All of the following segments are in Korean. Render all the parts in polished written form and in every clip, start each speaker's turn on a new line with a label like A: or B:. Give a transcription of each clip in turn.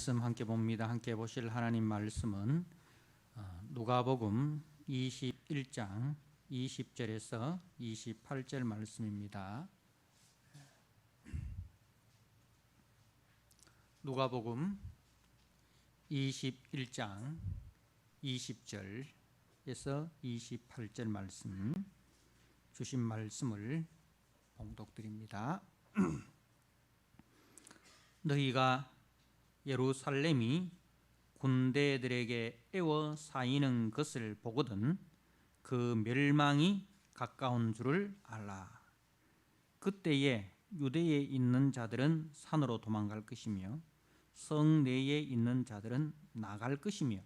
A: 말씀 함께 봅니다. 함께 보실 하나님 말씀은 누가복음 21장 20절에서 28절 말씀입니다. 누가복음 21장 20절에서 28절 말씀, 주신 말씀을 봉독드립니다. 너희가 예루살렘이 군대들에게 에워싸이는 것을 보거든 그 멸망이 가까운 줄을 알라. 그때에 유대에 있는 자들은 산으로 도망갈 것이며 성 내에 있는 자들은 나갈 것이며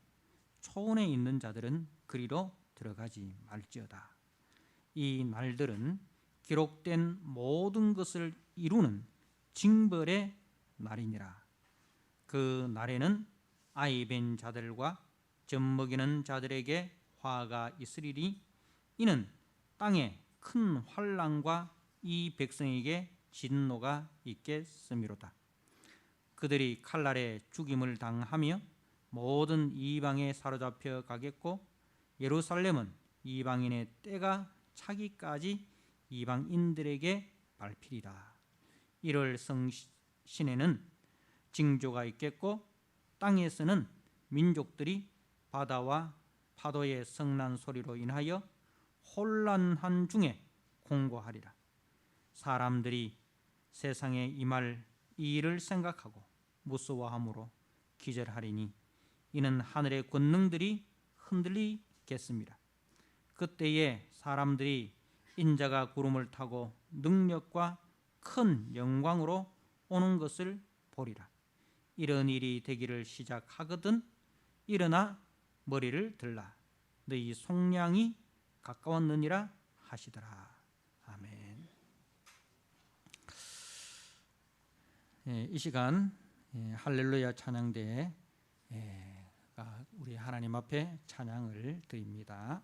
A: 초원에 있는 자들은 그리로 들어가지 말지어다. 이 날들은 기록된 모든 것을 이루는 징벌의 날이니라. 그 날에는 아이 뵌 자들과 젖먹이는 자들에게 화가 있으리니 이는 땅에 큰 환난과 이 백성에게 진노가 있겠음이로다. 그들이 칼날에 죽임을 당하며 모든 이방에 사로잡혀 가겠고 예루살렘은 이방인의 때가 차기까지 이방인들에게 밟히리라. 이럴 성신에는 징조가 있겠고 땅에서는 민족들이 바다와 파도의 성난 소리로 인하여 혼란한 중에 공고하리라. 사람들이 세상에 임할 이 일을 생각하고 무서워함으로 기절하리니 이는 하늘의 권능들이 흔들리겠습니다. 그때에 사람들이 인자가 구름을 타고 능력과 큰 영광으로 오는 것을 보리라. 이런 일이 되기를 시작하거든 일어나 머리를 들라. 너희 속량이 가까웠느니라 하시더라. 아멘. 이 시간 할렐루야 찬양대가 우리 하나님 앞에 찬양을 드립니다.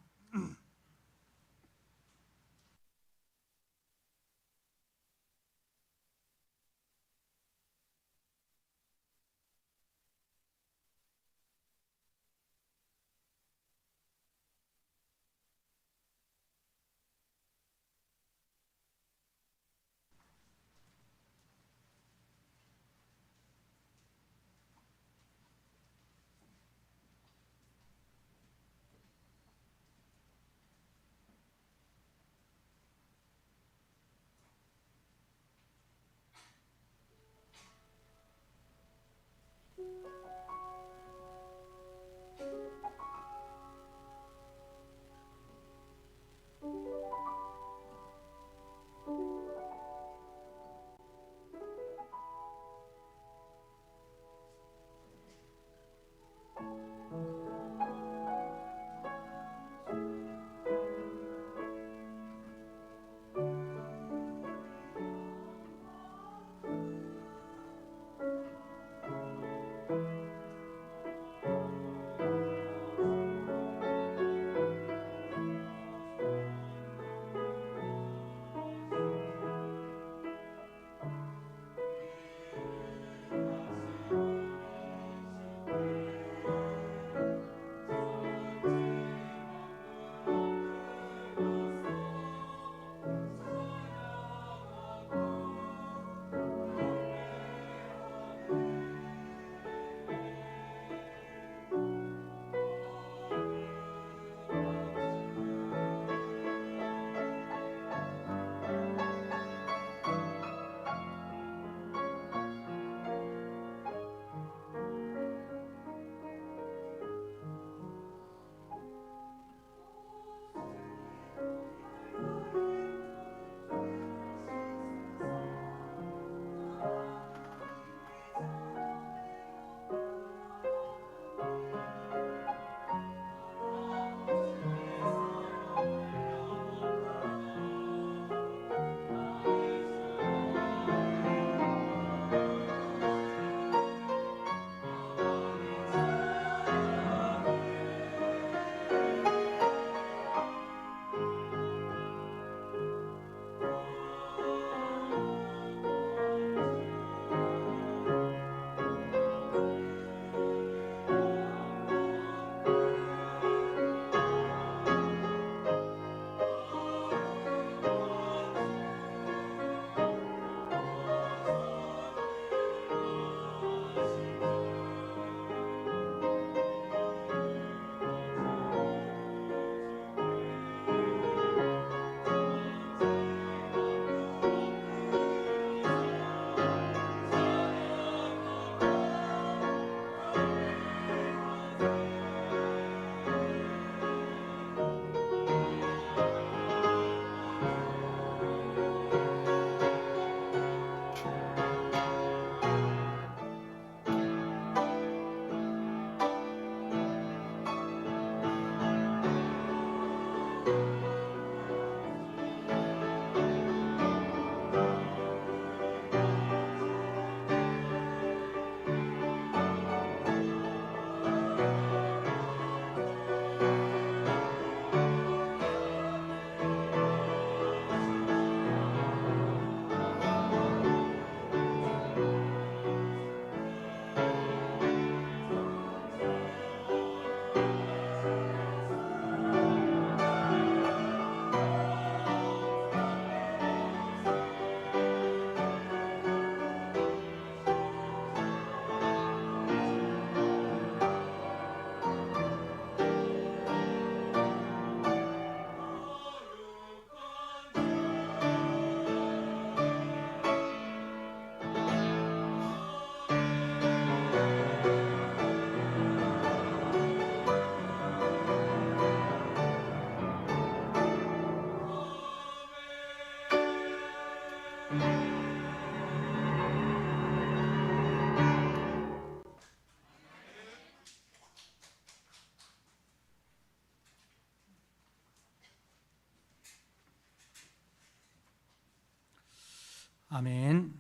A: 아멘.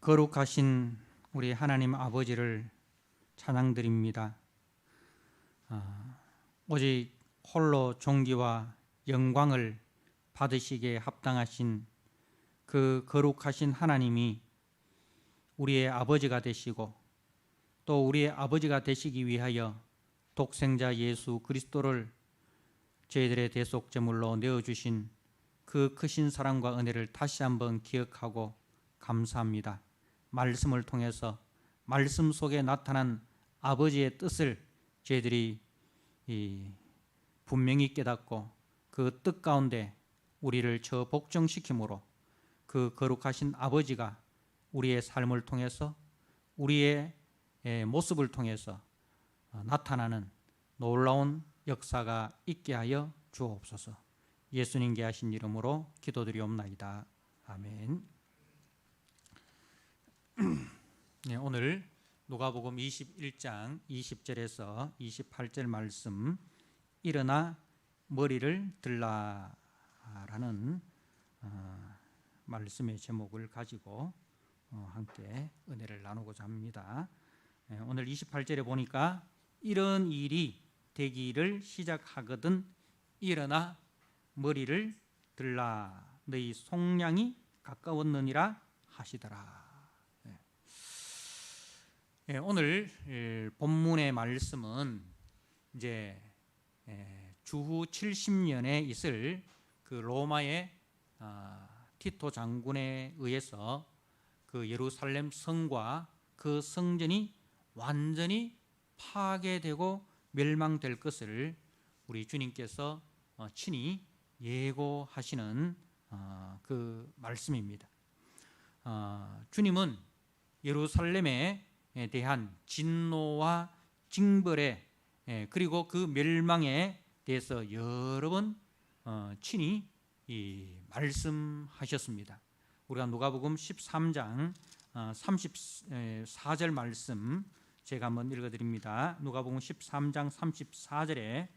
A: 거룩하신 우리 하나님 아버지를 찬양드립니다. 오직 홀로 존귀와 영광을 받으시기에 합당하신 그 거룩하신 하나님이 우리의 아버지가 되시고 또 우리의 아버지가 되시기 위하여 독생자 예수 그리스도를 저희들의 대속제물로 내어주신 그 크신 사랑과 은혜를 다시 한번 기억하고 감사합니다. 말씀을 통해서 말씀 속에 나타난 아버지의 뜻을 저희들이 분명히 깨닫고 그 뜻 가운데 우리를 복종시키므로 그 거룩하신 아버지가 우리의 삶을 통해서 우리의 모습을 통해서 나타나는 놀라운 역사가 있게 하여 주옵소서. 예수님께 하신 이름으로 기도드리옵나이다. 아멘. 네, 오늘 누가복음 21장 20절에서 28절 말씀, 일어나 머리를 들라라는 말씀의 제목을 가지고 함께 은혜를 나누고자 합니다. 오늘 28절에 보니까 이런 일이 되기를 시작하거든 일어나 머리를 들라 너희 속량이 가까웠느니라 하시더라. 오늘 본문의 말씀은 이제 주후 70년에 있을 그 로마의 티토 장군에 의해서 그 예루살렘 성과 그 성전이 완전히 파괴되고 멸망될 것을 우리 주님께서 친히 예고하시는 그 말씀입니다. 주님은 예루살렘에 대한 진노와 징벌에 그리고 그 멸망에 대해서 여러 번 친히 말씀하셨습니다. 우리가 누가복음 13장 34절 말씀 제가 한번 읽어드립니다. 누가복음 13장 34절에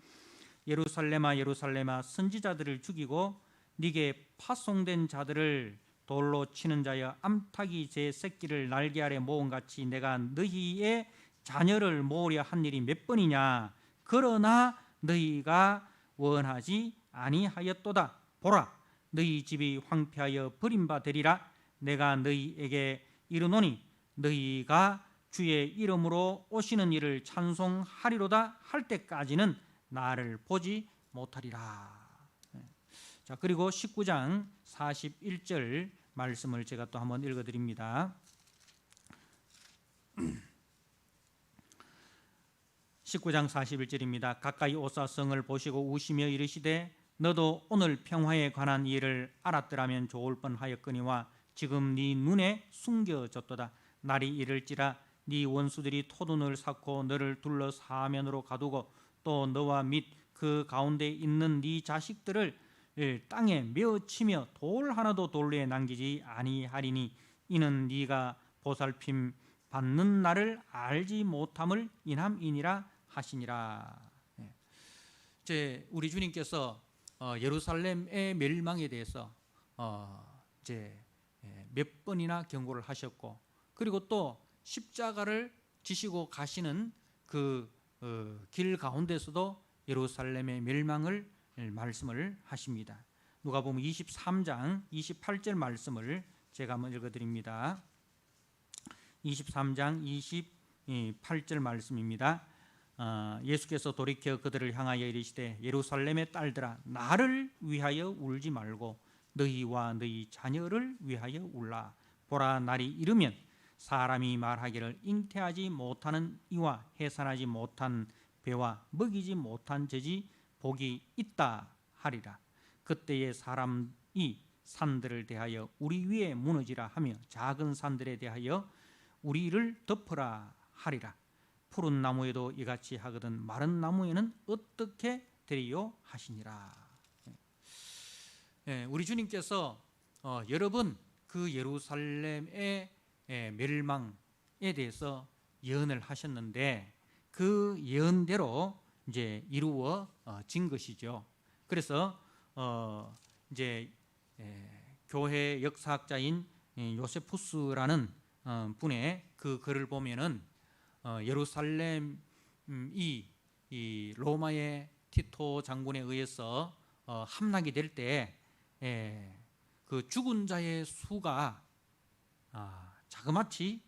A: 예루살렘아 예루살렘아 선지자들을 죽이고 네게 파송된 자들을 돌로 치는 자여 암탉이 제 새끼를 날개 아래 모음같이 내가 너희의 자녀를 모으려 한 일이 몇 번이냐. 그러나 너희가 원하지 아니하였도다. 보라 너희 집이 황폐하여 버림바 되리라. 내가 너희에게 이르노니 너희가 주의 이름으로 오시는 이를 찬송하리로다 할 때까지는 나를 보지 못하리라. 자, 그리고 19장 41절 말씀을 제가 또 한번 읽어드립니다. 19장 41절입니다. 가까이 오사 성을 보시고 우시며 이르시되 너도 오늘 평화에 관한 일을 알았더라면 좋을 뻔하였거니와 지금 네 눈에 숨겨졌도다. 날이 이를지라 네 원수들이 토둔을 쌓고 너를 둘러 사면으로 가두고 또 너와 및 그 가운데 있는 네 자식들을 땅에 메어치며 돌 하나도 돌리에 남기지 아니하리니 이는 네가 보살핌 받는 날을 알지 못함을 인함이니라 하시니라. 이제 우리 주님께서 예루살렘의 멸망에 대해서 이제 몇 번이나 경고를 하셨고 그리고 또 십자가를 지시고 가시는 그 길 가운데서도 예루살렘의 멸망을 말씀을 하십니다. 누가복음 23장 28절 말씀을 제가 한번 읽어드립니다. 23장 28절 말씀입니다. 예수께서 돌이켜 그들을 향하여 이르시되 예루살렘의 딸들아 나를 위하여 울지 말고 너희와 너희 자녀를 위하여 울라. 보라 날이 이르면 사람이 말하기를 잉태하지 못하는 이와 해산하지 못한 배와 먹이지 못한 젖이 복이 있다 하리라. 그때에 사람이 산들을 대하여 우리 위에 무너지라 하며 작은 산들에 대하여 우리를 덮으라 하리라. 푸른 나무에도 이같이 하거든 마른 나무에는 어떻게 되리요 하시니라. 우리 주님께서 여러 번 그 예루살렘의 멸망에 대해서 예언을 하셨는데 그 예언대로 이제 이루어진 것이죠. 그래서 이제 교회 역사학자인 요세푸스라는 분의 그 글을 보면은 예루살렘이 이 로마의 티토 장군에 의해서 함락이 될 때 그 죽은 자의 수가 자그마치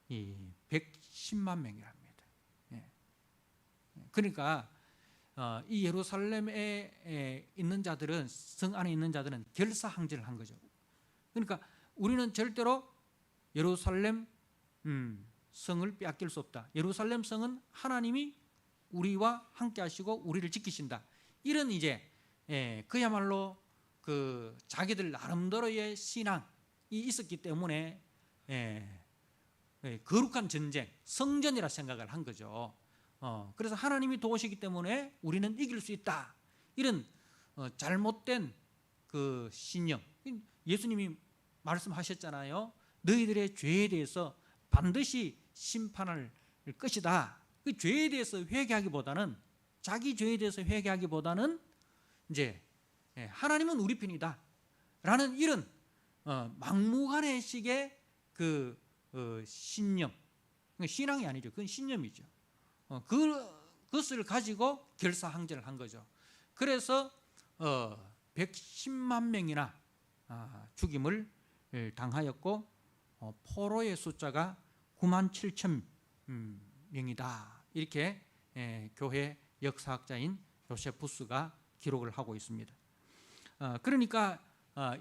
A: 110만 명이랍니다. 그러니까 이 예루살렘에 있는 자들은, 성 안에 있는 자들은 결사항전을 한 거죠. 그러니까 우리는 절대로 예루살렘 성을 빼앗길 수 없다. 예루살렘 성은 하나님이 우리와 함께 하시고 우리를 지키신다. 이런 이제 그야말로 그 자기들 나름대로의 신앙이 있었기 때문에 거룩한 전쟁, 성전이라 생각을 한 거죠. 그래서 하나님이 도우시기 때문에 우리는 이길 수 있다. 이런 잘못된 그 신념. 예수님이 말씀하셨잖아요. 너희들의 죄에 대해서 반드시 심판할 것이다. 그 죄에 대해서 회개하기보다는, 자기 죄에 대해서 회개하기보다는 이제 하나님은 우리 편이다 라는 이런 막무가내식의 그 신념, 신앙이 아니죠. 그건 신념이죠. 그것을 가지고 결사항전을 한 거죠. 그래서 110만 명이나 죽임을 당하였고 포로의 숫자가 9만 7천 명이다. 이렇게 교회 역사학자인 요세푸스가 기록을 하고 있습니다. 그러니까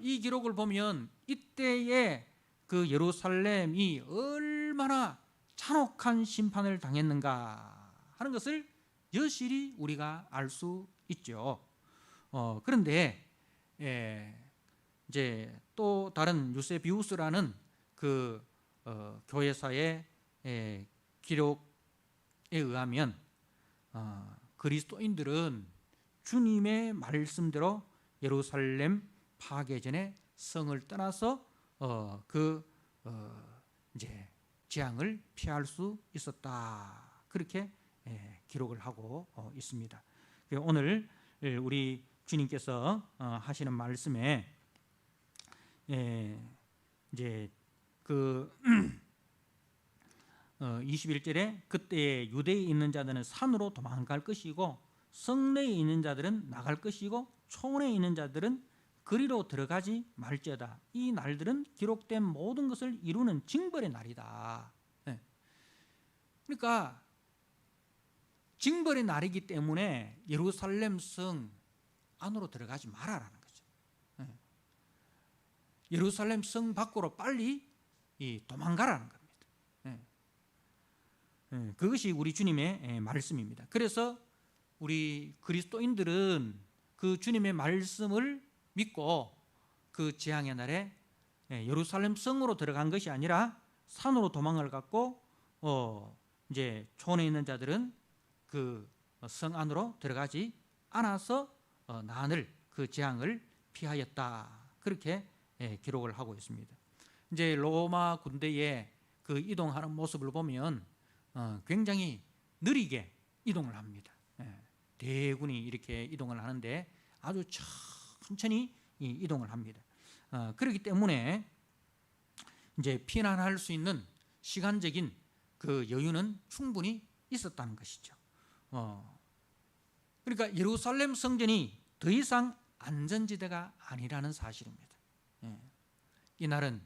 A: 이 기록을 보면 이때의 그 예루살렘이 얼마나 잔혹한 심판을 당했는가 하는 것을 여실히 우리가 알 수 있죠. 그런데 이제 또 다른 유세비우스라는 그 교회사의 기록에 의하면 그리스도인들은 주님의 말씀대로 예루살렘 파괴 전에 성을 떠나서 이제 재앙을 피할 수 있었다. 그렇게 기록을 하고 있습니다. 오늘 우리 주님께서 하시는 말씀에 이제 그 21절에 그때 유대에 있는 자들은 산으로 도망갈 것이고 성내에 있는 자들은 나갈 것이고 초원에 있는 자들은 그리로 들어가지 말지어다. 이 날들은 기록된 모든 것을 이루는 징벌의 날이다. 그러니까 징벌의 날이기 때문에 예루살렘 성 안으로 들어가지 말아라는 거죠. 예루살렘 성 밖으로 빨리 도망가라는 겁니다. 그것이 우리 주님의 말씀입니다. 그래서 우리 그리스도인들은 그 주님의 말씀을 믿고 그 재앙의 날에 예루살렘 성으로 들어간 것이 아니라 산으로 도망을 갔고 이제 초원에 있는 자들은 그 성 안으로 들어가지 않아서 나늘 그 재앙을 피하였다. 그렇게 기록을 하고 있습니다. 이제 로마 군대의 그 이동하는 모습을 보면 굉장히 느리게 이동을 합니다. 대군이 이렇게 이동을 하는데 아주 천천히 이동을 합니다. 그렇기 때문에 이제 피난할 수 있는 시간적인 그 여유는 충분히 있었다는 것이죠. 그러니까 예루살렘 성전이 더 이상 안전지대가 아니라는 사실입니다. 이날은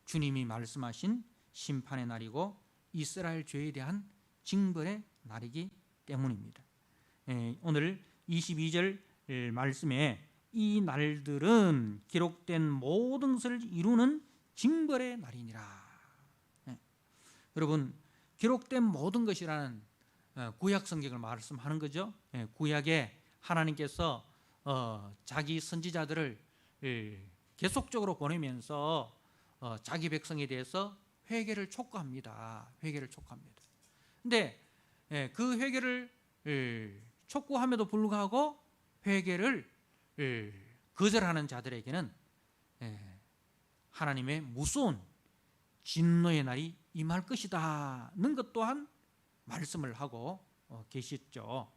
A: 주님이 말씀하신 심판의 날이고 이스라엘 죄에 대한 징벌의 날이기 때문입니다. 오늘 22절 말씀에 이 날들은 기록된 모든 것을 이루는 징벌의 날이니라. 여러분, 기록된 모든 것이라는 구약 성경을 말씀하는 거죠. 구약에 하나님께서 자기 선지자들을 계속적으로 보내면서 자기 백성에 대해서 회개를 촉구합니다. 회개를 촉구합니다. 근데 그 회개를 촉구함에도 불구하고 회개를 거절하는 자들에게는 하나님의 무서운 진노의 날이 임할 것이다는 것 또한 말씀을 하고 계시죠.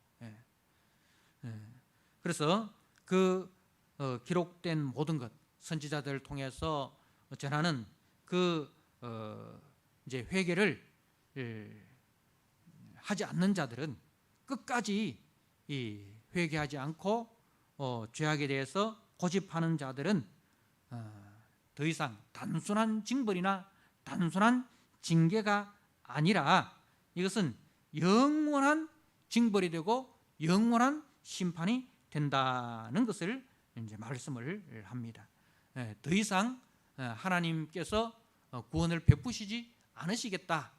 A: 그래서 그 기록된 모든 것, 선지자들을 통해서 전하는 그 이제 회개를 하지 않는 자들은 끝까지 이 회개하지 않고 죄악에 대해서 고집하는 자들은 더 이상 단순한 징벌이나 단순한 징계가 아니라 이것은 영원한 징벌이 되고 영원한 심판이 된다는 것을 이제 말씀을 합니다. 더 이상 하나님께서 구원을 베푸시지 않으시겠다는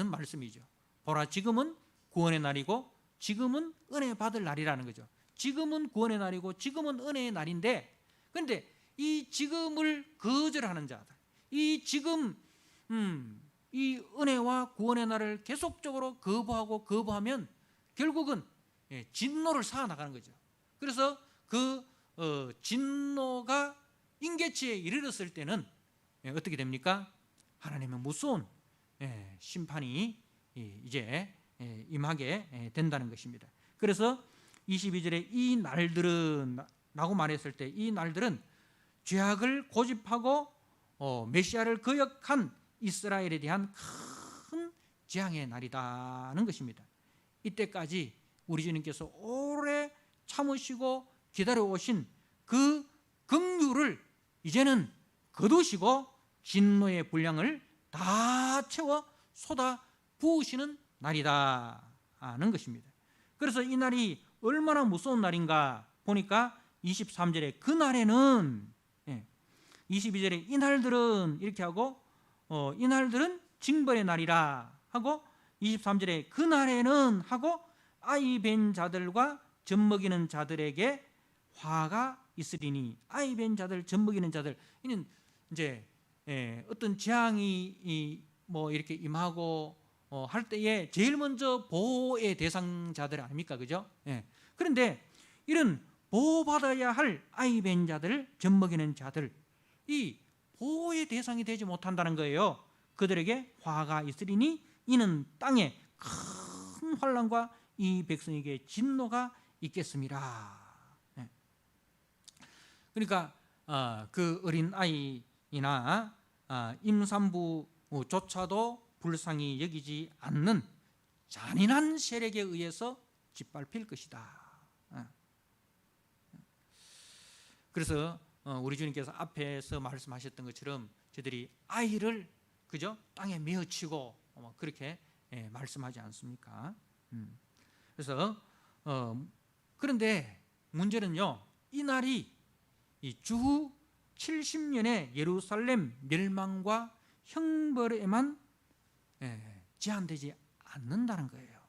A: 말씀이죠. 보라, 지금은 구원의 날이고 지금은 은혜 받을 날이라는 거죠. 지금은 구원의 날이고 지금은 은혜의 날인데, 그런데 이 지금을 거절하는 자들, 이 지금 이 은혜와 구원의 날을 계속적으로 거부하면 결국은 진노를 쌓아나가는 거죠. 그래서 그 진노가 임계치에 이르렀을 때는 어떻게 됩니까? 하나님의 무서운 심판이 이제 임하게 된다는 것입니다. 그래서 22절에 이 날들은 라고 말했을 때, 이 날들은 죄악을 고집하고 메시아를 거역한 이스라엘에 대한 큰 재앙의 날이다는 것입니다. 이때까지 우리 주님께서 오래 참으시고 기다려오신 그 긍휼을 이제는 거두시고 진노의 분량을 다 채워 쏟아 부으시는 날이다는 것입니다. 그래서 이 날이 얼마나 무서운 날인가 보니까 23절에 그날에는, 22절에 이 날들은 이렇게 하고 이 날들은 징벌의 날이라 하고, 23절에 그날에는 하고 아이 벤 자들과 젖먹이는 자들에게 화가 있으리니, 아이 벤 자들, 젖먹이는 자들, 이는 이제 어떤 재앙이 뭐 이렇게 임하고 할 때에 제일 먼저 보호의 대상자들 아닙니까, 그죠? 그런데 이런 보호받아야 할 아이 벤 자들, 젖먹이는 자들, 이 보호의 대상이 되지 못한다는 거예요. 그들에게 화가 있으리니 이는 땅에 큰 환난과 이 백성에게 진노가 있겠습니다. 그러니까 그 어린 아이나 임산부조차도 불쌍히 여기지 않는 잔인한 세력에 의해서 짓밟힐 것이다. 그래서 우리 주님께서 앞에서 말씀하셨던 것처럼 저들이 아이를 그죠? 땅에 메어치고 그렇게 말씀하지 않습니까? 그래서 그런데 문제는요, 이 날이 이 주후 70년의 예루살렘 멸망과 형벌에만 제한되지 않는다는 거예요.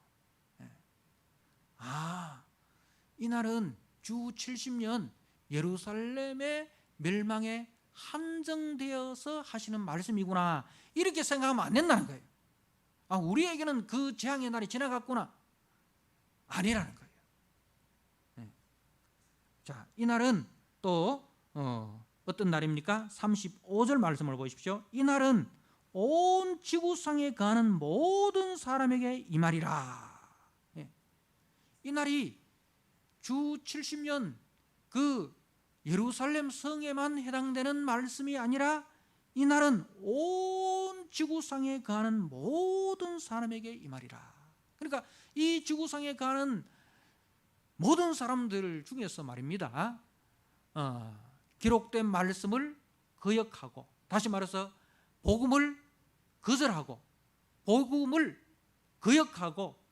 A: 이 날은 주후 70년 예루살렘의 멸망에 한정되어서 하시는 말씀이구나, 이렇게 생각하면 안 된다는 거예요. 우리에게는 그 재앙의 날이 지나갔구나, 아니라는 거예요. 자, 이 날은 또 어떤 날입니까? 35절 말씀을 보십시오. 이 날은 온 지구상에 가는 모든 사람에게 임하리라. 이 날이 주 70년 그 예루살렘 성에만 해당되는 말씀이 아니라 이 날은 온 지구상에 가는 모든 사람에게 임하리라. 그러니까 이 지구상에 가는 모든 사람들 중에서 말입니다, 기록된 말씀을 거역하고, 다시 말해서 복음을 거절하고 복음을 거역하고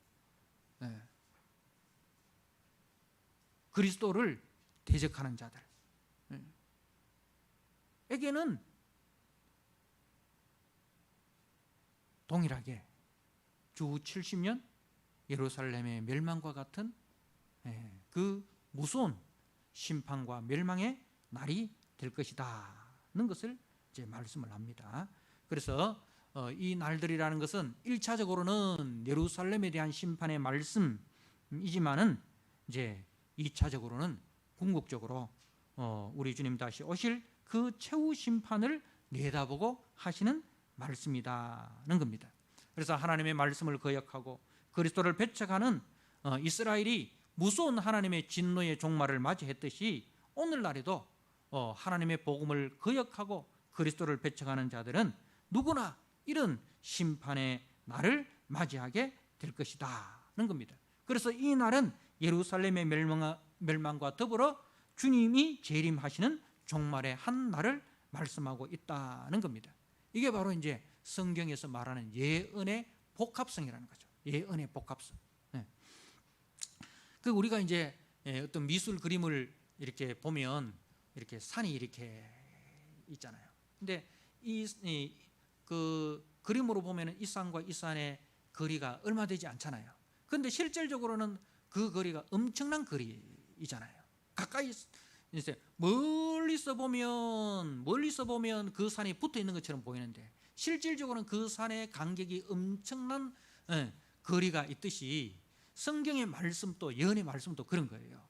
A: 그리스도를 대적하는 자들에게는 동일하게 주 70년 예루살렘의 멸망과 같은 그 무서운 심판과 멸망의 날이 될 것이다는 것을 이제 말씀을 합니다. 그래서 이 날들이라는 것은 1차적으로는 예루살렘에 대한 심판의 말씀이지만은 이제 2차적으로는 궁극적으로 우리 주님 다시 오실 그 최후 심판을 내다보고 하시는 말씀이다는 겁니다. 그래서 하나님의 말씀을 거역하고 그리스도를 배척하는 이스라엘이 무서운 하나님의 진노의 종말을 맞이했듯이 오늘날에도 하나님의 복음을 거역하고 그리스도를 배척하는 자들은 누구나 이런 심판의 날을 맞이하게 될 것이다는 겁니다. 그래서 이 날은 예루살렘의 멸망과 더불어 주님이 재림하시는 종말의 한 날을 말씀하고 있다는 겁니다. 이게 바로 이제 성경에서 말하는 예언의 복합성이라는 거죠. 예언의 복합성. 그 우리가 이제 어떤 미술 그림을 이렇게 보면 이렇게 산이 이렇게 있잖아요. 근데 그 그림으로 보면은 이 산과 이 산의 거리가 얼마 되지 않잖아요. 그런데 실질적으로는 그 거리가 엄청난 거리이잖아요. 가까이 이제 멀리서 보면 그 산이 붙어 있는 것처럼 보이는데 실질적으로는 그 산의 간격이 엄청난 거리가 있듯이 성경의 말씀도 예언의 말씀도 그런 거예요.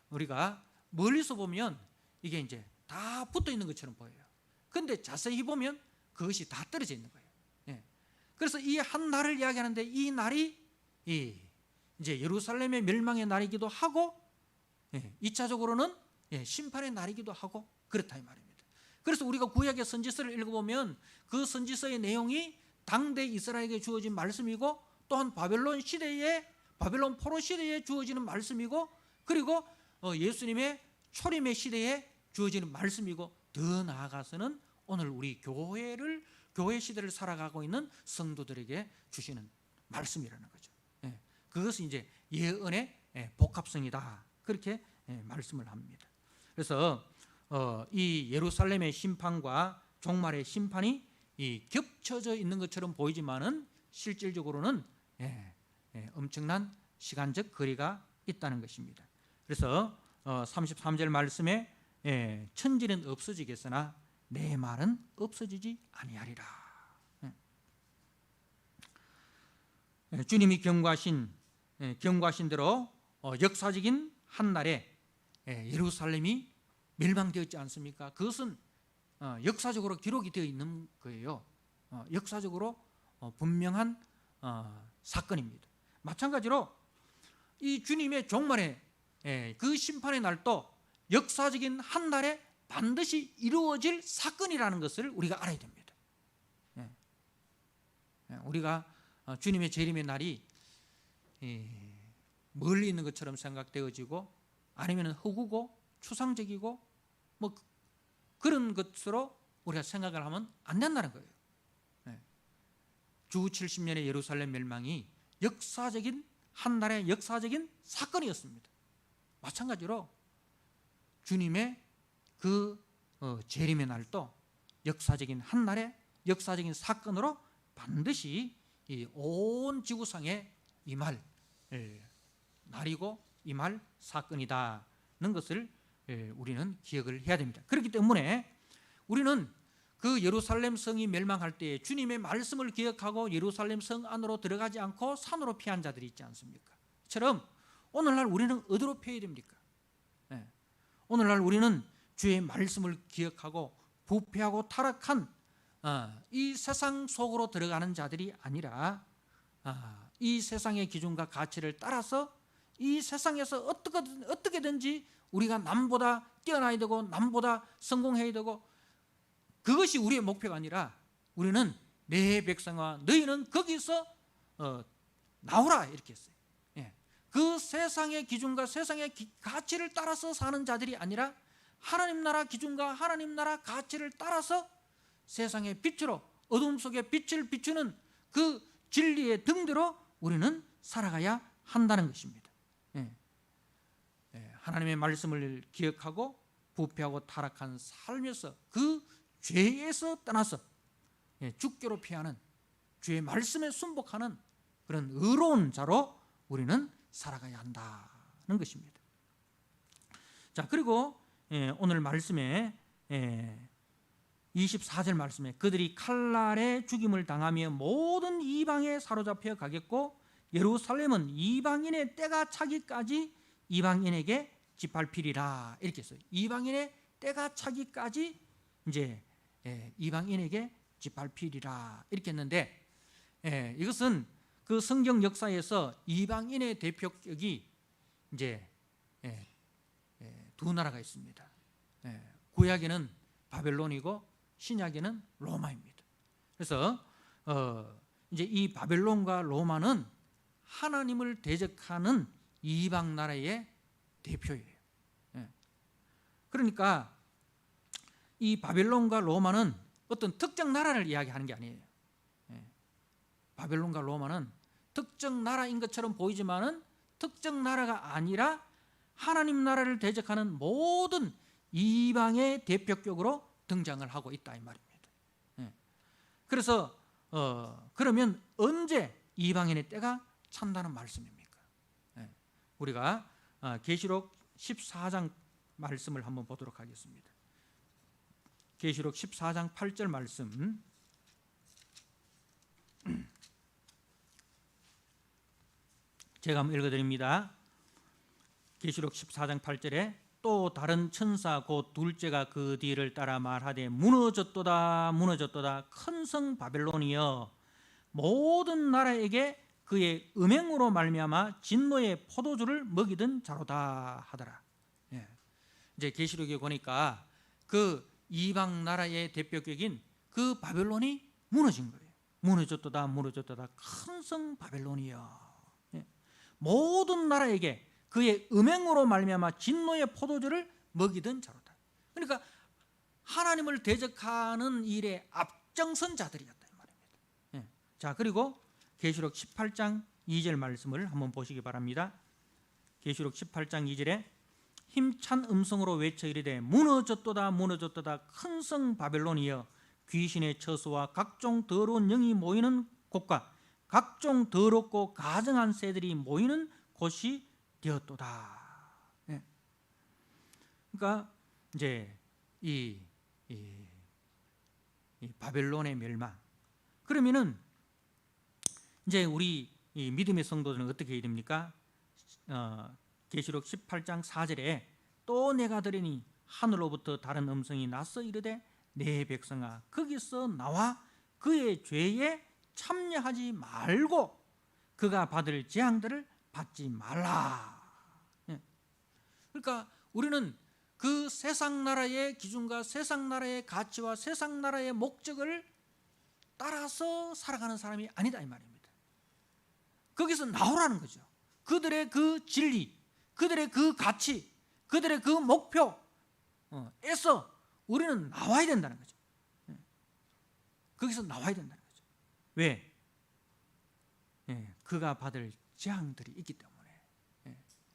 A: 우리가 멀리서 보면 이게 이제 다 붙어 있는 것처럼 보여요. 그런데 자세히 보면 그것이 다 떨어져 있는 거예요. 그래서 이 한 날을 이야기하는데 이 날이 이제 예루살렘의 멸망의 날이기도 하고 2차적으로는 심판의 날이기도 하고 그렇다 이 말입니다. 그래서 우리가 구약의 선지서를 읽어보면 그 선지서의 내용이 당대 이스라엘에게 주어진 말씀이고 또한 바벨론 포로 시대에 주어지는 말씀이고 그리고 예수님의 초림의 시대에 주어지는 말씀이고 더 나아가서는 오늘 우리 교회 시대를 살아가고 있는 성도들에게 주시는 말씀이라는 거죠. 그것이 이제 예언의 복합성이다 그렇게 말씀을 합니다. 그래서 이 예루살렘의 심판과 종말의 심판이 겹쳐져 있는 것처럼 보이지만은 실질적으로는 엄청난 시간적 거리가 있다는 것입니다. 그래서 33절 말씀에 천지는 없어지겠으나 내 말은 없어지지 아니하리라. 주님이 경고하신 대로 역사적인 한날에 예루살렘이 멸망되었지 않습니까? 그것은 역사적으로 기록이 되어 있는 거예요. 역사적으로 분명한 사건입니다. 마찬가지로 이 주님의 종말의 그 심판의 날도 역사적인 한날에 반드시 이루어질 사건이라는 것을 우리가 알아야 됩니다. 우리가 주님의 재림의 날이 멀리 있는 것처럼 생각되어지고 아니면 허구고 추상적이고 뭐 그런 것으로 우리가 생각을 하면 안 된다는 거예요. 주 70년의 예루살렘 멸망이 역사적인 한날의 역사적인 사건이었습니다. 마찬가지로 주님의 그 재림의 날도 역사적인 한날의 역사적인 사건으로 반드시 온 지구상에 임할 날이고 임할 사건이다는 것을 우리는 기억을 해야 됩니다. 그렇기 때문에 우리는 그 예루살렘 성이 멸망할 때에 주님의 말씀을 기억하고 예루살렘 성 안으로 들어가지 않고 산으로 피한 자들이 있지 않습니까? 처럼 오늘날 우리는 어디로 피해야 됩니까? 오늘날 우리는 주의 말씀을 기억하고 부패하고 타락한 이 세상 속으로 들어가는 자들이 아니라 이 세상의 기준과 가치를 따라서 이 세상에서 어떻게든지 우리가 남보다 뛰어나야 되고 남보다 성공해야 되고 그것이 우리의 목표가 아니라 우리는 내 백성아 너희는 거기서 나오라 이렇게 했어요. 그 세상의 기준과 세상의 가치를 따라서 사는 자들이 아니라 하나님 나라 기준과 하나님 나라 가치를 따라서 세상의 빛으로 어둠 속에 빛을 비추는 그 진리의 등대로 우리는 살아가야 한다는 것입니다. 하나님의 말씀을 기억하고 부패하고 타락한 삶에서 그 죄에서 떠나서 주께로 피하는 주의 말씀에 순복하는 그런 의로운 자로 우리는 살아가야 한다는 것입니다. 자, 그리고 오늘 말씀에 24절 말씀에 그들이 칼날에 죽임을 당하며 모든 이방에 사로잡혀 가겠고 예루살렘은 이방인의 때가 차기까지 이방인에게 짓밟히리라 이렇게 했어요. 이방인의 때가 차기까지 이제 이방인에게 짓밟히리라 이렇게 했는데 이것은 그 성경 역사에서 이방인의 대표격이 이제 두 나라가 있습니다. 구약에는 바벨론이고 신약에는 로마입니다. 그래서 이제 이 바벨론과 로마는 하나님을 대적하는 이방 나라의 대표예요. 그러니까 이 바벨론과 로마는 어떤 특정 나라를 이야기하는 게 아니에요. 바벨론과 로마는 특정 나라인 것처럼 보이지만은 특정 나라가 아니라 하나님 나라를 대적하는 모든 이방의 대표격으로 등장을 하고 있다 이 말입니다. 그래서 그러면 언제 이방인의 때가 찬다는 말씀입니까? 우리가 계시록 14장 말씀을 한번 보도록 하겠습니다. 계시록 14장 8절 말씀, 제가 한번 읽어드립니다. 계시록 14장 8절에 또 다른 천사 곧 둘째가 그 뒤를 따라 말하되 무너졌도다 무너졌도다 큰 성 바벨론이여 모든 나라에게 그의 음행으로 말미암아 진노의 포도주를 먹이던 자로다 하더라. 이제 계시록에 보니까 그 이방 나라의 대표격인 그 바벨론이 무너진 거예요. 무너졌도다 무너졌도다 큰 성 바벨론이여 모든 나라에게 그의 음행으로 말미암아 진노의 포도주를 먹이던 자로다. 그러니까 하나님을 대적하는 일에 앞장선 자들이었다 이 말입니다. 자, 그리고 계시록 18장 2절 말씀을 한번 보시기 바랍니다. 계시록 18장 2절에 힘찬 음성으로 외쳐 이르되 무너졌도다 무너졌도다 큰 성 바벨론이여 귀신의 처소와 각종 더러운 영이 모이는 곳과 각종 더럽고 가증한 새들이 모이는 곳이 되었도다. 그러니까 이제 이 바벨론의 멸망. 그러면은 이제 우리 이 믿음의 성도들은 어떻게 해야 됩니까? 계시록 18장 4절에 또 내가 들으니 하늘로부터 다른 음성이 나서 이르되 내 백성아 거기서 나와 그의 죄에 참여하지 말고 그가 받을 재앙들을 받지 말라. 그러니까 우리는 그 세상 나라의 기준과 세상 나라의 가치와 세상 나라의 목적을 따라서 살아가는 사람이 아니다 이 말입니다. 거기서 나오라는 거죠. 그들의 그 진리, 그들의 그 가치, 그들의 그 목표에서 우리는 나와야 된다는 거죠. 거기서 나와야 된다는 거죠. 왜? 그가 받을 재앙들이 있기 때문에.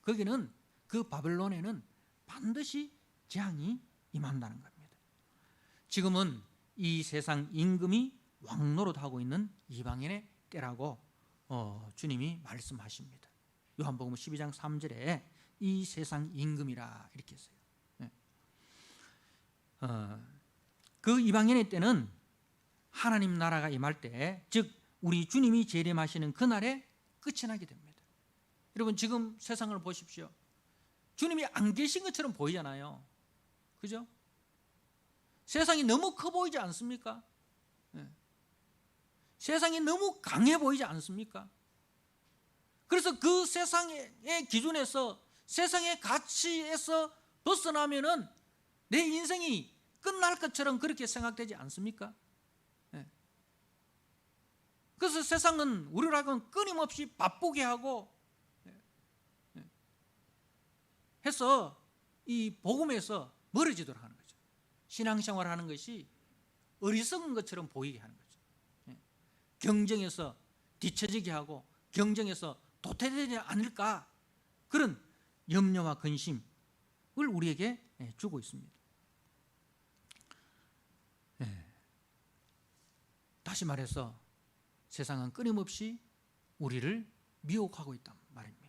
A: 거기는 그 바벨론에는 반드시 재앙이 임한다는 겁니다. 지금은 이 세상 임금이 왕노릇하고 있는 이방인의 때라고 주님이 말씀하십니다. 요한복음 12장 3절에 이 세상 임금이라 이렇게 했어요. 그 이방인의 때는 하나님 나라가 임할 때, 즉 우리 주님이 재림하시는 그날에 끝이 나게 됩니다. 여러분 지금 세상을 보십시오. 주님이 안 계신 것처럼 보이잖아요. 그죠? 세상이 너무 커 보이지 않습니까? 세상이 너무 강해 보이지 않습니까? 그래서 그 세상의 기준에서, 세상의 가치에서 벗어나면은 내 인생이 끝날 것처럼 그렇게 생각되지 않습니까? 그래서 세상은 우리를 하여금 끊임없이 바쁘게 하고 해서 이 복음에서 멀어지도록 하는 거죠. 신앙생활 하는 것이 어리석은 것처럼 보이게 하는 거죠. 경쟁에서 뒤처지게 하고 경쟁에서 도태되지 않을까, 그런 염려와 근심을 우리에게 주고 있습니다. 다시 말해서 세상은 끊임없이 우리를 미혹하고 있단 말입니다.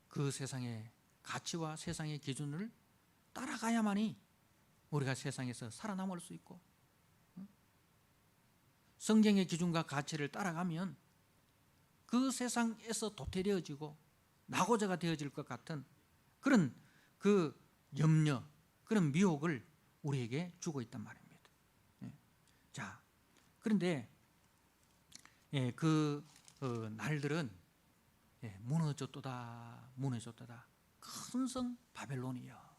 A: 그 세상의 가치와 세상의 기준을 따라가야만이 우리가 세상에서 살아남을 수 있고, 성경의 기준과 가치를 따라가면 그 세상에서 도태되어지고 낙오자가 되어질 것 같은 그런 그 염려, 그런 미혹을 우리에게 주고 있단 말입니다. 자, 그런데 그 날들은 무너졌도다 무너졌도다 큰 성 바벨론이여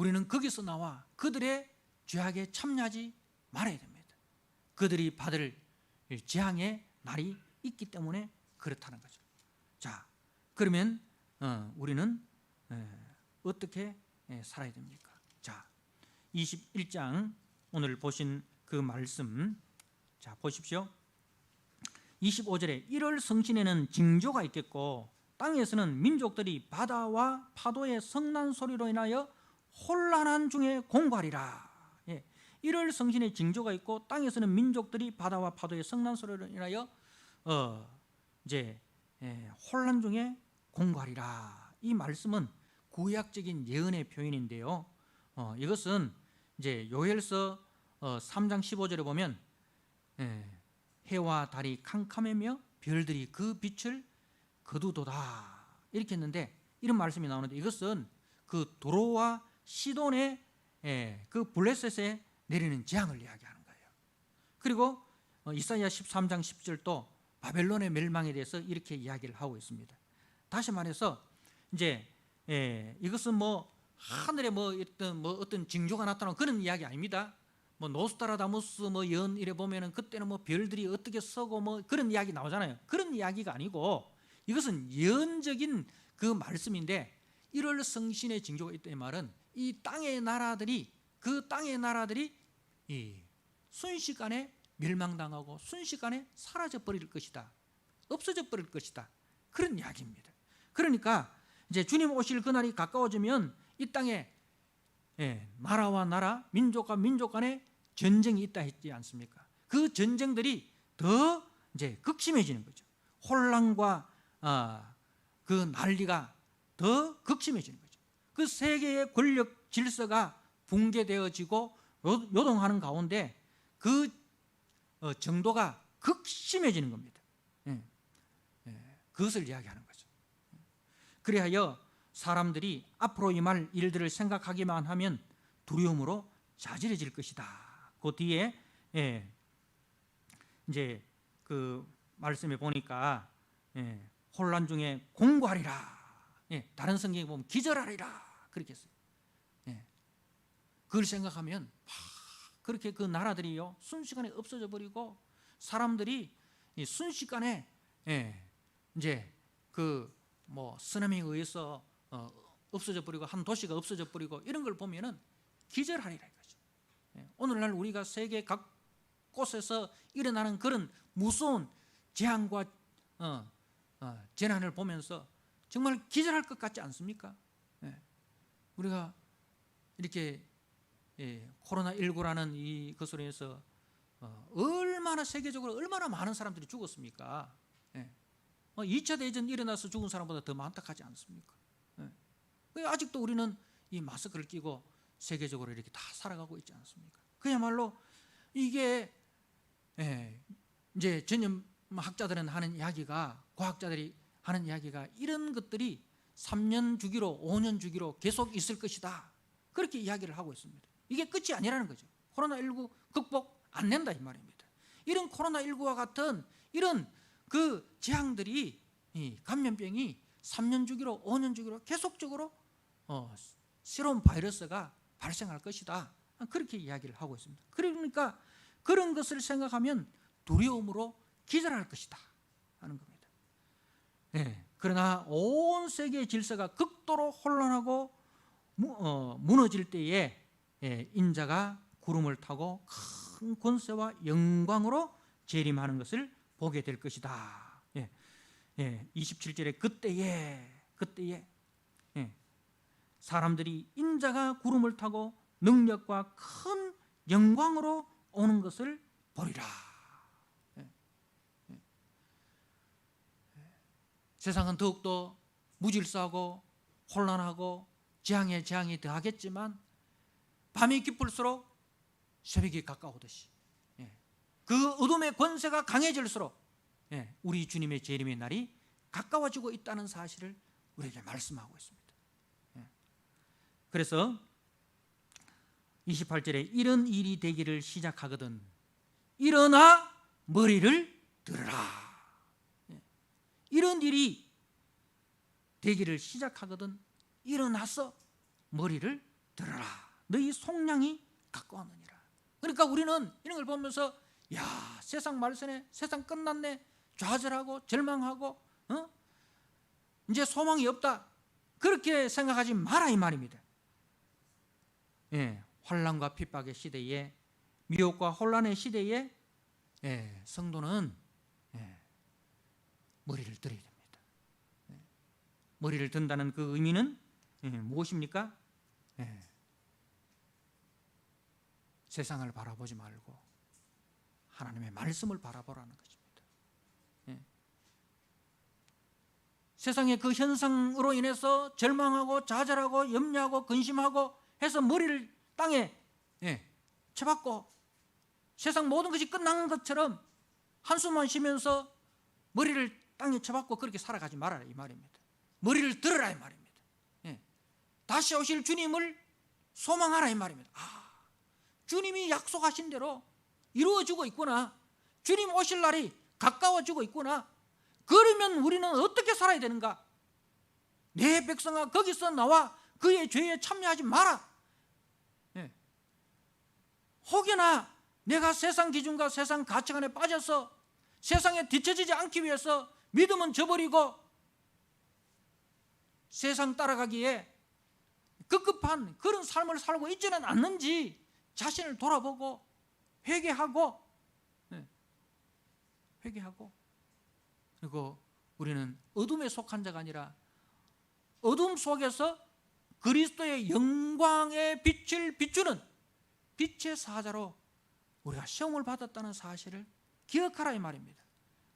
A: 우리는 거기서 나와 그들의 죄악에 참여하지 말아야 됩니다. 그들이 받을 재앙의 날이 있기 때문에 그렇다는 거죠. 자, 그러면 우리는 어떻게 살아야 됩니까? 자, 21장 오늘 보신 그 말씀, 자 보십시오. 25절에 1월 성신에는 징조가 있겠고 땅에서는 민족들이 바다와 파도의 성난 소리로 인하여 혼란한 중에 공고하리라. 1월 성신의 징조가 있고 땅에서는 민족들이 바다와 파도의 성난 소리로 인하여 혼란 중에 공고하리라. 이 말씀은 구약적인 예언의 표현인데요. 이것은 이제 요엘서 3장 15절에 보면 해와 달이 캄캄하며 별들이 그 빛을 거두도다 이렇게 했는데, 이런 말씀이 나오는데 이것은 그 도로와 시돈의 그 블레셋에 내리는 재앙을 이야기하는 거예요. 그리고 이사야 13장 10절도 바벨론의 멸망에 대해서 이렇게 이야기를 하고 있습니다. 다시 말해서 이제 이것은 뭐 하늘에 어떤 징조가 나타나는 그런 이야기 아닙니다. 뭐 노스트라다무스 뭐 예언 이래 보면은 그때는 뭐 별들이 어떻게 서고 뭐 그런 이야기 나오잖아요. 그런 이야기가 아니고 이것은 예언적인 그 말씀인데, 1월 성신의 징조가 있다는 말은 이 땅의 나라들이 순식간에 멸망당하고 순식간에 사라져 버릴 것이다, 없어져 버릴 것이다, 그런 이야기입니다. 그러니까 이제 주님 오실 그날이 가까워지면 이 땅에 나라와 나라, 민족과 민족 간에 전쟁이 있다 했지 않습니까? 그 전쟁들이 더 이제 극심해지는 거죠. 혼란과 그 난리가 더 극심해지는 거죠. 그 세계의 권력 질서가 붕괴되어지고 요동하는 가운데 그 정도가 극심해지는 겁니다. 그것을 이야기하는 거죠. 그리하여 사람들이 앞으로 임할 일들을 생각하기만 하면 두려움으로 자질해질 것이다. 그 뒤에 이제 그 말씀에 보니까 혼란 중에 공고하리라. 다른 성경에 보면 기절하리라 그렇게 했어요. 그걸 생각하면 그렇게 그 나라들이요 순식간에 없어져 버리고 사람들이 순식간에 이제 그 뭐 쓰나미에 의해서 없어져 버리고 한 도시가 없어져 버리고 이런 걸 보면은 기절하리라 이거죠. 오늘날 우리가 세계 각 곳에서 일어나는 그런 무서운 재앙과 재난을 보면서 정말 기절할 것 같지 않습니까? 우리가 이렇게 코로나19라는 이 것으로 해서 얼마나 세계적으로 얼마나 많은 사람들이 죽었습니까? 2차 대전 일어나서 죽은 사람보다 더 많다 하지 않습니까? 아직도 우리는 이 마스크를 끼고 세계적으로 이렇게 다 살아가고 있지 않습니까? 그야말로 이게 이제 전염학자들은 하는 이야기가, 과학자들이 하는 이야기가 이런 것들이 3년 주기로 5년 주기로 계속 있을 것이다, 그렇게 이야기를 하고 있습니다. 이게 끝이 아니라는 거죠. 코로나19 극복 안 된다 이 말입니다. 이런 코로나19와 같은 이런 그 재앙들이, 이 감염병이 3년 주기로 5년 주기로 계속적으로 새로운 바이러스가 발생할 것이다, 그렇게 이야기를 하고 있습니다. 그러니까 그런 것을 생각하면 두려움으로 기절할 것이다 하는 겁니다. 그러나 온 세계의 질서가 극도로 혼란하고 무너질 때에 인자가 구름을 타고 큰 권세와 영광으로 재림하는 것을 보게 될 것이다. 27절에 그때에 사람들이 인자가 구름을 타고 능력과 큰 영광으로 오는 것을 보리라. 세상은 더욱더 무질서하고 혼란하고 재앙에 재앙이 더하겠지만 밤이 깊을수록 새벽이 가까우듯이 그 어둠의 권세가 강해질수록 우리 주님의 재림의 날이 가까워지고 있다는 사실을 우리에게 말씀하고 있습니다. 그래서 28절에 이런 일이 되기를 시작하거든 일어나 머리를 들으라. 이런 일이 되기를 시작하거든 일어나서 머리를 들어라, 너희 속량이 가까웠느니라. 그러니까 우리는 이런 걸 보면서 야, 세상 말세네, 세상 끝났네, 좌절하고 절망하고 이제 소망이 없다, 그렇게 생각하지 마라 이 말입니다. 예, 환난과 핍박의 시대에, 미혹과 혼란의 시대에 성도는 머리를 들어야 됩니다. 머리를 든다는 그 의미는 무엇입니까? 세상을 바라보지 말고 하나님의 말씀을 바라보라는 것입니다. 세상의 그 현상으로 인해서 절망하고 좌절하고 염려하고 근심하고 해서 머리를 땅에 쳐박고 세상 모든 것이 끝난 것처럼 한숨만 쉬면서 머리를 땅에 쳐박고 그렇게 살아가지 말아라 이 말입니다. 머리를 들으라 이 말입니다. 다시 오실 주님을 소망하라 이 말입니다. 주님이 약속하신 대로 이루어지고 있구나, 주님 오실 날이 가까워지고 있구나. 그러면 우리는 어떻게 살아야 되는가? 내 백성아, 거기서 나와 그의 죄에 참여하지 마라. 혹여나 내가 세상 기준과 세상 가치관에 빠져서 세상에 뒤처지지 않기 위해서 믿음은 저버리고 세상 따라가기에 급급한 그런 삶을 살고 있지는 않는지 자신을 돌아보고 회개하고 그리고 우리는 어둠에 속한 자가 아니라 어둠 속에서 그리스도의 영광의 빛을 비추는 빛의 사자로 우리가 시험을 받았다는 사실을 기억하라 이 말입니다.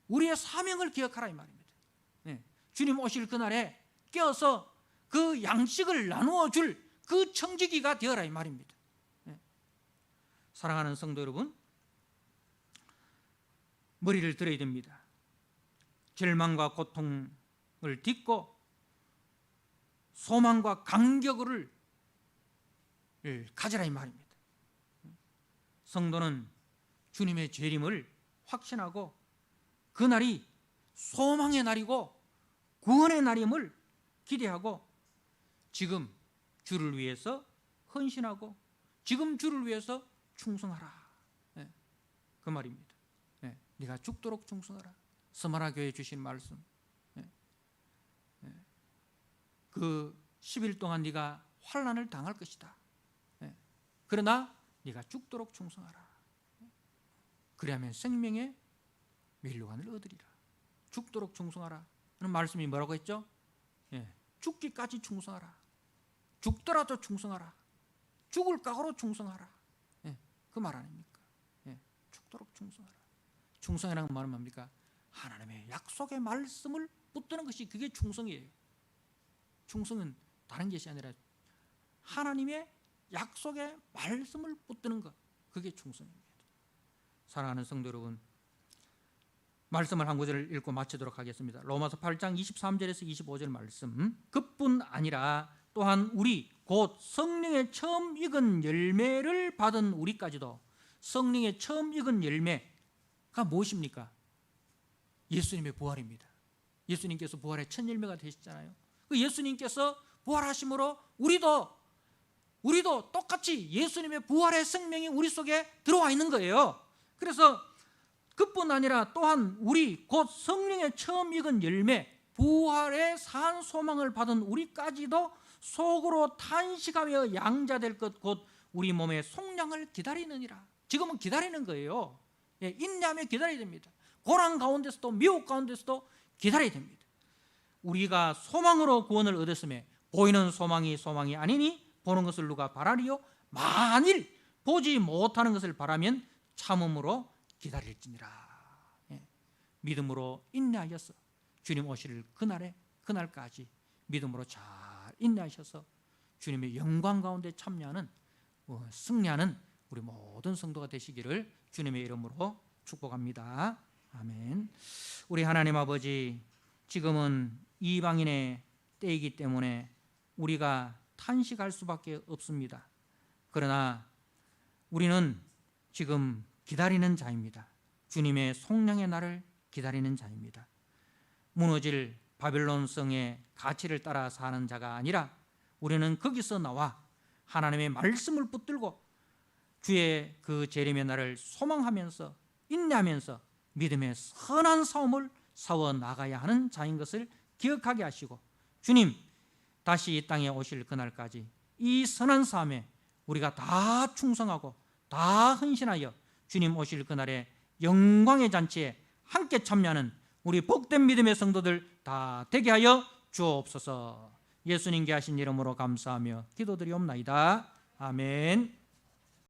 A: 우리의 사명을 기억하라 이 말입니다. 주님 오실 그날에 깨어서 그 양식을 나누어 줄 그 청지기가 되어라 이 말입니다. 사랑하는 성도 여러분, 머리를 들어야 됩니다. 절망과 고통을 딛고 소망과 감격을 가지라 이 말입니다. 성도는 주님의 재림을 확신하고 그날이 소망의 날이고 구원의 날임을 기대하고 지금 주를 위해서 헌신하고 지금 주를 위해서 충성하라, 그 말입니다. 네가 죽도록 충성하라. 스마라 교회에 주신 말씀. 그 10일 동안 네가 환난을 당할 것이다. 그러나 네가 죽도록 충성하라. 그리하면 생명의 멸류관을 얻으리라. 죽도록 충성하라 하는 말씀이 뭐라고 했죠? 죽기까지 충성하라. 죽더라도 충성하라. 죽을 각오로 충성하라. 그 말 아닙니까? 죽도록 충성하라. 충성이라는 말은 뭡니까? 하나님의 약속의 말씀을 붙드는 것이 그게 충성이에요. 충성은 다른 것이 아니라 하나님의 약속의 말씀을 붙드는 것, 그게 충성입니다. 사랑하는 성도 여러분, 말씀을 한 구절을 읽고 마치도록 하겠습니다. 로마서 8장 23절에서 25절 말씀. 그뿐 아니라 또한 우리 곧 성령의 처음 익은 열매를 받은 우리까지도. 성령의 처음 익은 열매가 무엇입니까? 예수님의 부활입니다. 예수님께서 부활의 첫 열매가 되셨잖아요. 그 예수님께서 부활하심으로 우리도 똑같이 예수님의 부활의 생명이 우리 속에 들어와 있는 거예요. 그래서 그뿐 아니라 또한 우리 곧 성령의 처음 익은 열매, 부활의 산 소망을 받은 우리까지도 속으로 탄식하며 양자될 것 곧 우리 몸의 속량을 기다리느니라. 지금은 기다리는 거예요. 인내하며 기다려야 됩니다. 고난 가운데서도 미혹 가운데서도 기다려야 됩니다. 우리가 소망으로 구원을 얻었음에 보이는 소망이 아니니 보는 것을 누가 바라리요? 만일 보지 못하는 것을 바라면 참음으로 기다릴지니라. 믿음으로 인내하여서 주님 오실 그날까지 믿음으로 잘 인내하셔서 주님의 영광 가운데 참여하는 승리하는 우리 모든 성도가 되시기를 주님의 이름으로 축복합니다. 아멘. 우리 하나님 아버지, 지금은 이방인의 때이기 때문에 우리가 탄식할 수밖에 없습니다. 그러나 우리는 지금 기다리는 자입니다. 주님의 속량의 날을 기다리는 자입니다. 무너질 바벨론 성의 가치를 따라 사는 자가 아니라 우리는 거기서 나와 하나님의 말씀을 붙들고 주의 그 재림의 날을 소망하면서 인내하면서 믿음의 선한 싸움을 싸워 나가야 하는 자인 것을 기억하게 하시고, 주님 다시 이 땅에 오실 그날까지 이 선한 싸움에 우리가 다 충성하고 다 헌신하여 주님 오실 그날의 영광의 잔치에 함께 참여하는 우리 복된 믿음의 성도들 다 되게 하여 주옵소서. 예수님께 하신 이름으로 감사하며 기도드리옵나이다. 아멘.